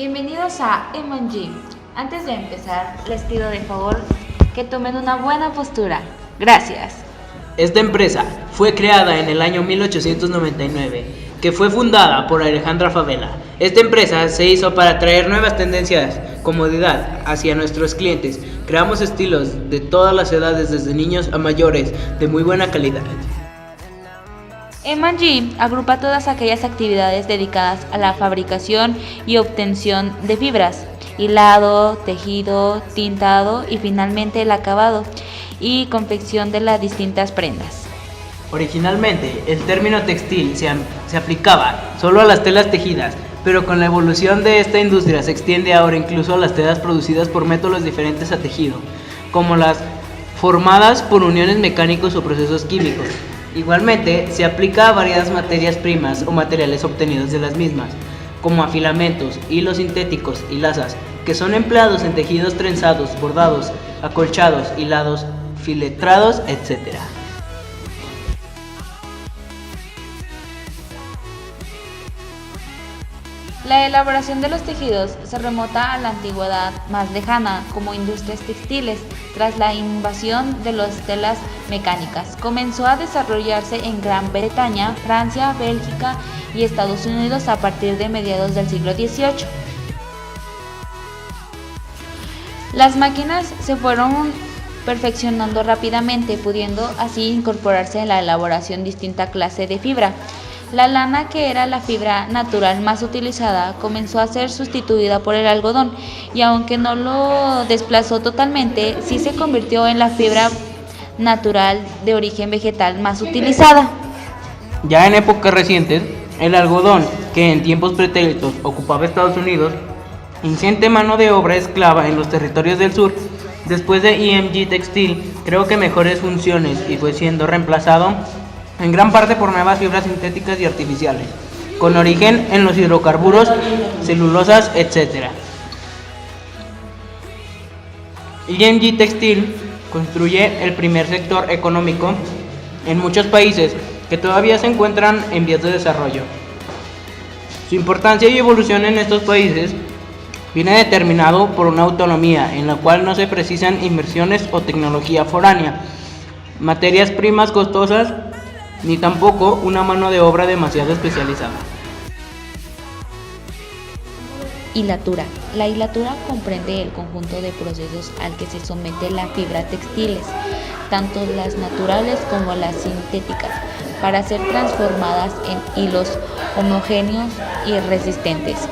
Bienvenidos a M&G. Antes de empezar, les pido de favor que tomen una buena postura. Gracias. Esta empresa fue creada en el año 1899, que fue fundada por Alejandra Favela. Esta empresa se hizo para traer nuevas tendencias, comodidad hacia nuestros clientes. Creamos estilos de todas las edades, desde niños a mayores, de muy buena calidad. M&G agrupa todas aquellas actividades dedicadas a la fabricación y obtención de fibras, hilado, tejido, tintado y finalmente el acabado y confección de las distintas prendas. Originalmente, el término textil se aplicaba solo a las telas tejidas, pero con la evolución de esta industria se extiende ahora incluso a las telas producidas por métodos diferentes a tejido, como las formadas por uniones mecánicos o procesos químicos. Igualmente, se aplica a variadas materias primas o materiales obtenidos de las mismas, como a filamentos, hilos sintéticos y lazas, que son empleados en tejidos trenzados, bordados, acolchados, hilados, filetrados, etc. La elaboración de los tejidos se remota a la antigüedad más lejana, como industrias textiles. Tras la invasión de las telas mecánicas, comenzó a desarrollarse en Gran Bretaña, Francia, Bélgica y Estados Unidos a partir de mediados del siglo XVIII. Las máquinas se fueron perfeccionando rápidamente, pudiendo así incorporarse en la elaboración distinta clase de fibra. La lana, que era la fibra natural más utilizada, comenzó a ser sustituida por el algodón, y aunque no lo desplazó totalmente, sí se convirtió en la fibra natural de origen vegetal más utilizada. Ya en épocas recientes, el algodón, que en tiempos pretéritos ocupaba Estados Unidos, ingente mano de obra esclava en los territorios del sur, después de M&G Textil creó que mejores funciones y fue siendo reemplazado en gran parte por nuevas fibras sintéticas y artificiales, con origen en los hidrocarburos, celulosas, etc. M&G Textil construye el primer sector económico en muchos países que todavía se encuentran en vías de desarrollo. Su importancia y evolución en estos países viene determinado por una autonomía en la cual no se precisan inversiones o tecnología foránea, materias primas costosas, ni tampoco una mano de obra demasiado especializada. Hilatura. La hilatura comprende el conjunto de procesos al que se somete la fibra textiles, tanto las naturales como las sintéticas, para ser transformadas en hilos homogéneos y resistentes.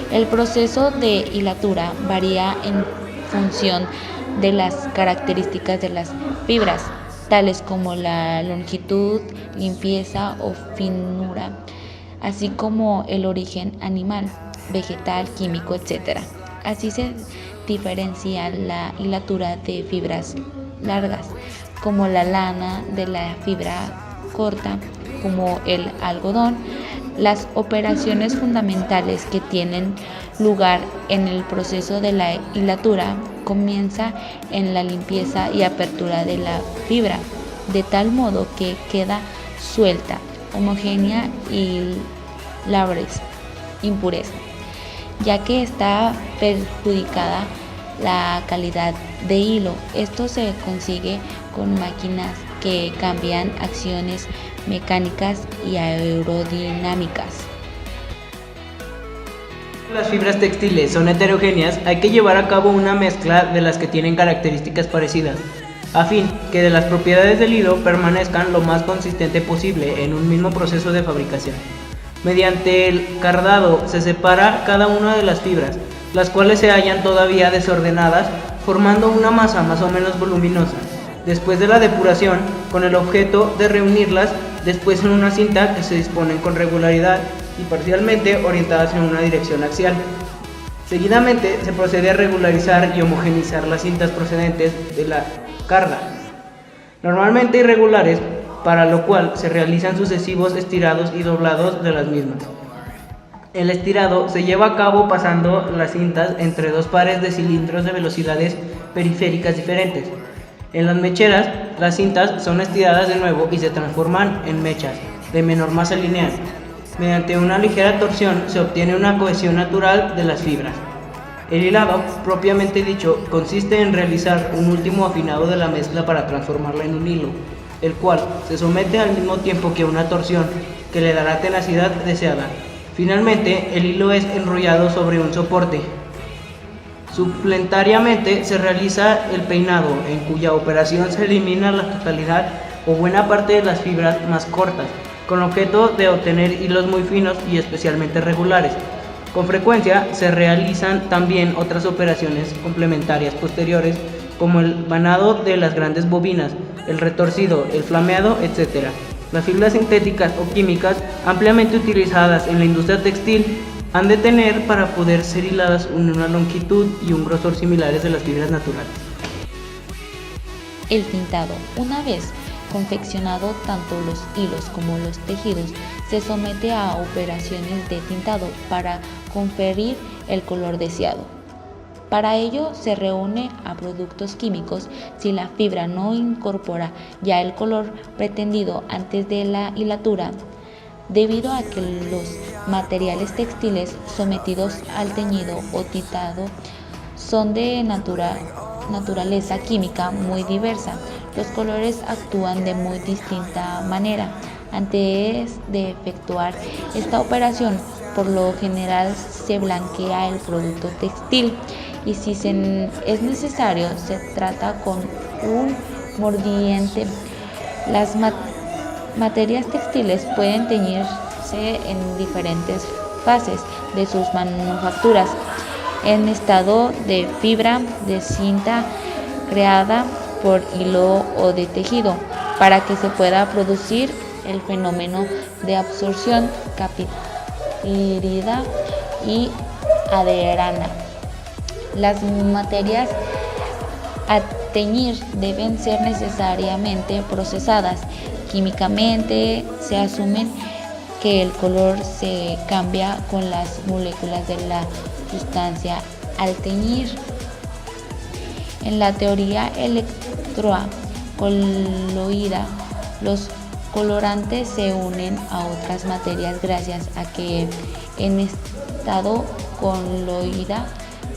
El proceso de hilatura varía en función de las características de las fibras, tales como la longitud, limpieza o finura, así como el origen animal, vegetal, químico, etc. Así se diferencia la hilatura de fibras largas, como la lana, de la fibra corta, como el algodón. Las operaciones fundamentales que tienen lugar en el proceso de la hilatura comienza en la limpieza y apertura de la fibra, de tal modo que queda suelta, homogénea y libres impureza, ya que está perjudicada la calidad de hilo. Esto se consigue con máquinas que cambian acciones mecánicas y aerodinámicas. Las fibras textiles son heterogéneas, hay que llevar a cabo una mezcla de las que tienen características parecidas, a fin que de las propiedades del hilo permanezcan lo más consistente posible en un mismo proceso de fabricación. Mediante el cardado se separa cada una de las fibras, las cuales se hallan todavía desordenadas, formando una masa más o menos voluminosa. Después de la depuración, con el objeto de reunirlas después en una cinta que se disponen con regularidad y parcialmente orientadas en una dirección axial. Seguidamente se procede a regularizar y homogeneizar las cintas procedentes de la carga, normalmente irregulares, para lo cual se realizan sucesivos estirados y doblados de las mismas. El estirado se lleva a cabo pasando las cintas entre dos pares de cilindros de velocidades periféricas diferentes. En las mecheras, las cintas son estiradas de nuevo y se transforman en mechas de menor masa lineal. Mediante una ligera torsión se obtiene una cohesión natural de las fibras. El hilado, propiamente dicho, consiste en realizar un último afinado de la mezcla para transformarla en un hilo, el cual se somete al mismo tiempo que una torsión que le dará tenacidad deseada. Finalmente, el hilo es enrollado sobre un soporte. Suplementariamente se realiza el peinado, en cuya operación se elimina la totalidad o buena parte de las fibras más cortas, con objeto de obtener hilos muy finos y especialmente regulares. Con frecuencia se realizan también otras operaciones complementarias posteriores, como el vanado de las grandes bobinas, el retorcido, el flameado, etc. Las fibras sintéticas o químicas, ampliamente utilizadas en la industria textil, han de tener para poder ser hiladas una longitud y un grosor similares de las fibras naturales. El tintado. Una vez confeccionado, tanto los hilos como los tejidos se somete a operaciones de tintado para conferir el color deseado. Para ello se reúne a productos químicos si la fibra no incorpora ya el color pretendido antes de la hilatura, debido a que los materiales textiles sometidos al teñido o tintado son de naturaleza química muy diversa. Los colores actúan de muy distinta manera. Antes de efectuar esta operación, por lo general se blanquea el producto textil y si es necesario se trata con un mordiente. Las materias textiles pueden teñirse en diferentes fases de sus manufacturas: en estado de fibra, de cinta creada por hilo o de tejido, para que se pueda producir el fenómeno de absorción, capilaridad y adherana. Las materias a teñir deben ser necesariamente procesadas químicamente. Se asume que el color se cambia con las moléculas de la sustancia al teñir. En la teoría electrocoloidal, los colorantes se unen a otras materias gracias a que en estado coloidal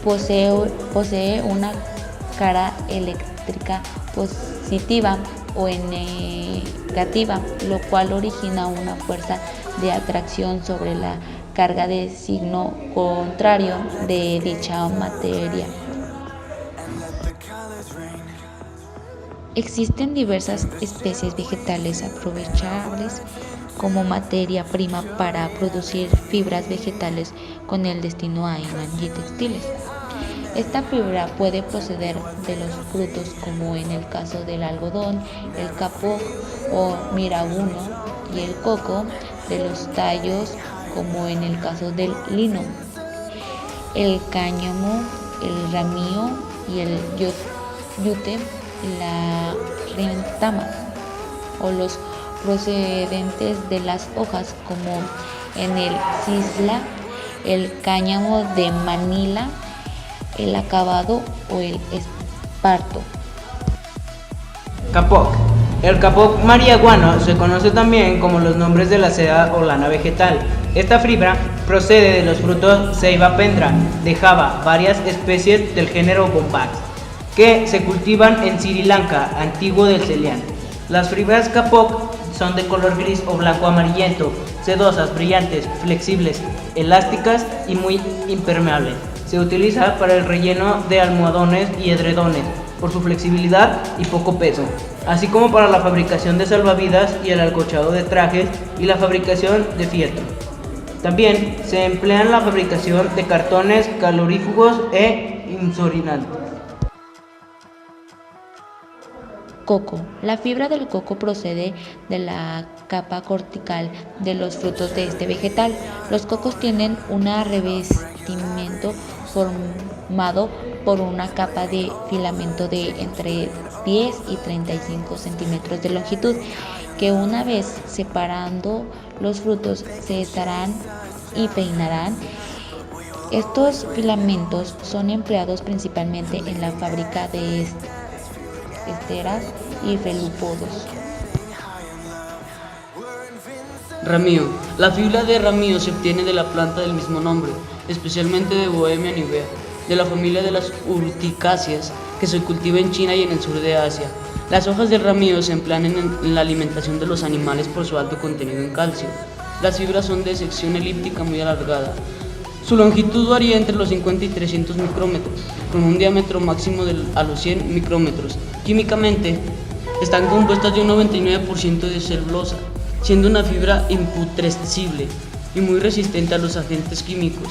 posee una carga eléctrica positiva o negativa, lo cual origina una fuerza de atracción sobre la carga de signo contrario de dicha materia. Existen diversas especies vegetales aprovechables como materia prima para producir fibras vegetales con el destino a hilar textiles. Esta fibra puede proceder de los frutos, como en el caso del algodón, el kapok o mirabuno, y el coco; de los tallos, como en el caso del lino, el cáñamo, el ramillo y el yute, la rentama; o los procedentes de las hojas, como en el cisla, el cáñamo de Manila, el acabado o el esparto. Kapok. El kapok marihuano se conoce también como los nombres de la seda o lana vegetal. Esta fibra procede de los frutos Ceiba pendra de Java, varias especies del género Bombax, que se cultivan en Sri Lanka, antiguo del Ceilán. Las fibras kapok son de color gris o blanco amarillento, sedosas, brillantes, flexibles, elásticas y muy impermeables. Se utiliza para el relleno de almohadones y edredones por su flexibilidad y poco peso, así como para la fabricación de salvavidas y el acolchado de trajes y la fabricación de fieltro. También se emplea en la fabricación de cartones calorífugos e insonorizantes. Coco. La fibra del coco procede de la capa cortical de los frutos de este vegetal. Los cocos tienen un revestimiento formado por una capa de filamento de entre 10 y 35 centímetros de longitud, que una vez separando los frutos se estarán y peinarán. Estos filamentos son empleados principalmente en la fábrica de esteras y felúpodos. Ramillo. La fibra de ramillo se obtiene de la planta del mismo nombre, especialmente de Bohemia nivea. de la familia de las urticáceas que se cultiva en China y en el sur de Asia. Las hojas del ramillo se emplean en la alimentación de los animales por su alto contenido en calcio. Las fibras son de sección elíptica muy alargada. Su longitud varía entre los 50 y 300 micrómetros, con un diámetro máximo a los 100 micrómetros. Químicamente, están compuestas de un 99% de celulosa, siendo una fibra imputrescible y muy resistente a los agentes químicos.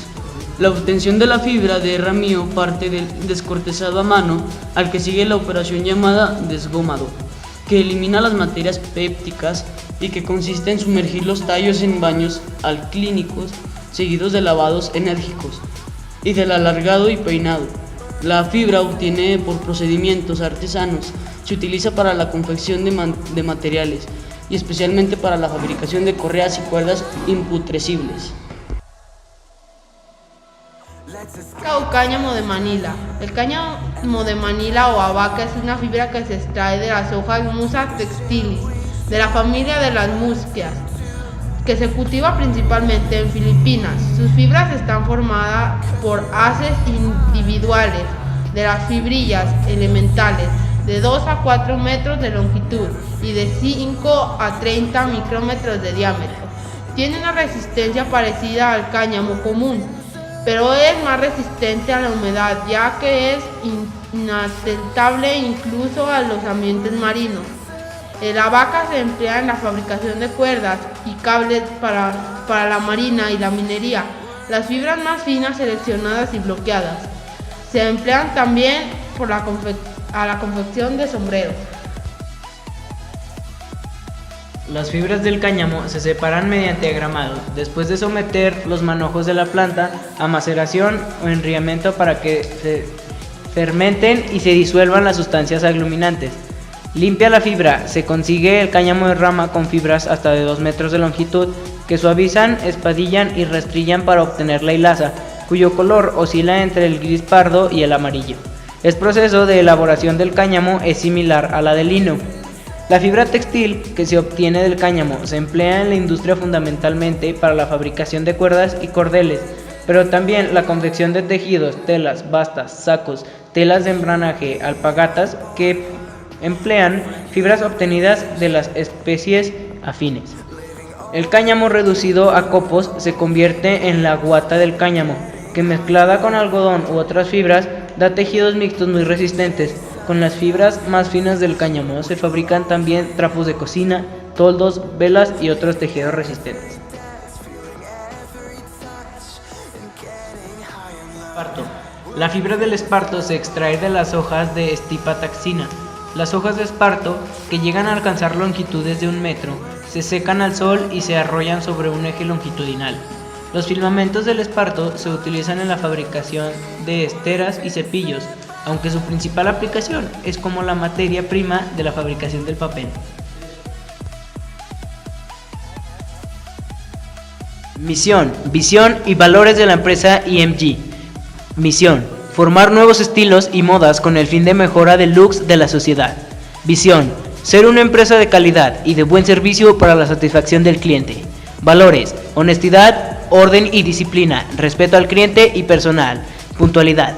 La obtención de la fibra de ramillo parte del descortezado a mano, al que sigue la operación llamada desgomado, que elimina las materias pépticas y que consiste en sumergir los tallos en baños alclínicos seguidos de lavados enérgicos y del alargado y peinado. La fibra obtiene por procedimientos artesanos se utiliza para la confección de materiales y especialmente para la fabricación de correas y cuerdas imputrescibles. Cáñamo de Manila. El cáñamo de Manila o abaca es una fibra que se extrae de las hojas Musa textilis, de la familia de las musquias, que se cultiva principalmente en Filipinas. Sus fibras están formadas por haces individuales de las fibrillas elementales de 2 a 4 metros de longitud y de 5 a 30 micrómetros de diámetro. Tiene una resistencia parecida al cáñamo común, pero es más resistente a la humedad, ya que es inadaptable incluso a los ambientes marinos. El abaca se emplea en la fabricación de cuerdas y cables para la marina y la minería. Las fibras más finas, seleccionadas y bloqueadas se emplean también a la confección de sombreros. Las fibras del cáñamo se separan mediante agramado, después de someter los manojos de la planta a maceración o enfriamiento para que se fermenten y se disuelvan las sustancias agluminantes. Limpia la fibra, se consigue el cáñamo de rama con fibras hasta de 2 metros de longitud que suavizan, espadillan y rastrillan para obtener la hilaza, cuyo color oscila entre el gris pardo y el amarillo. El proceso de elaboración del cáñamo es similar a la del lino. La fibra textil que se obtiene del cáñamo se emplea en la industria fundamentalmente para la fabricación de cuerdas y cordeles, pero también la confección de tejidos, telas, bastas, sacos, telas de embranaje, alpargatas que emplean fibras obtenidas de las especies afines. El cáñamo reducido a copos se convierte en la guata del cáñamo, que mezclada con algodón u otras fibras da tejidos mixtos muy resistentes. Con las fibras más finas del cáñamo se fabrican también trapos de cocina, toldos, velas y otros tejidos resistentes. Esparto. La fibra del esparto se extrae de las hojas de Stipa taxina. Las hojas de esparto, que llegan a alcanzar longitudes de 1 metro, se secan al sol y se arrollan sobre un eje longitudinal. Los filamentos del esparto se utilizan en la fabricación de esteras y cepillos, aunque su principal aplicación es como la materia prima de la fabricación del papel. Misión, visión y valores de la empresa IMG. Misión: formar nuevos estilos y modas con el fin de mejora del looks de la sociedad. Visión: ser una empresa de calidad y de buen servicio para la satisfacción del cliente. Valores: honestidad, orden y disciplina, respeto al cliente y personal, puntualidad.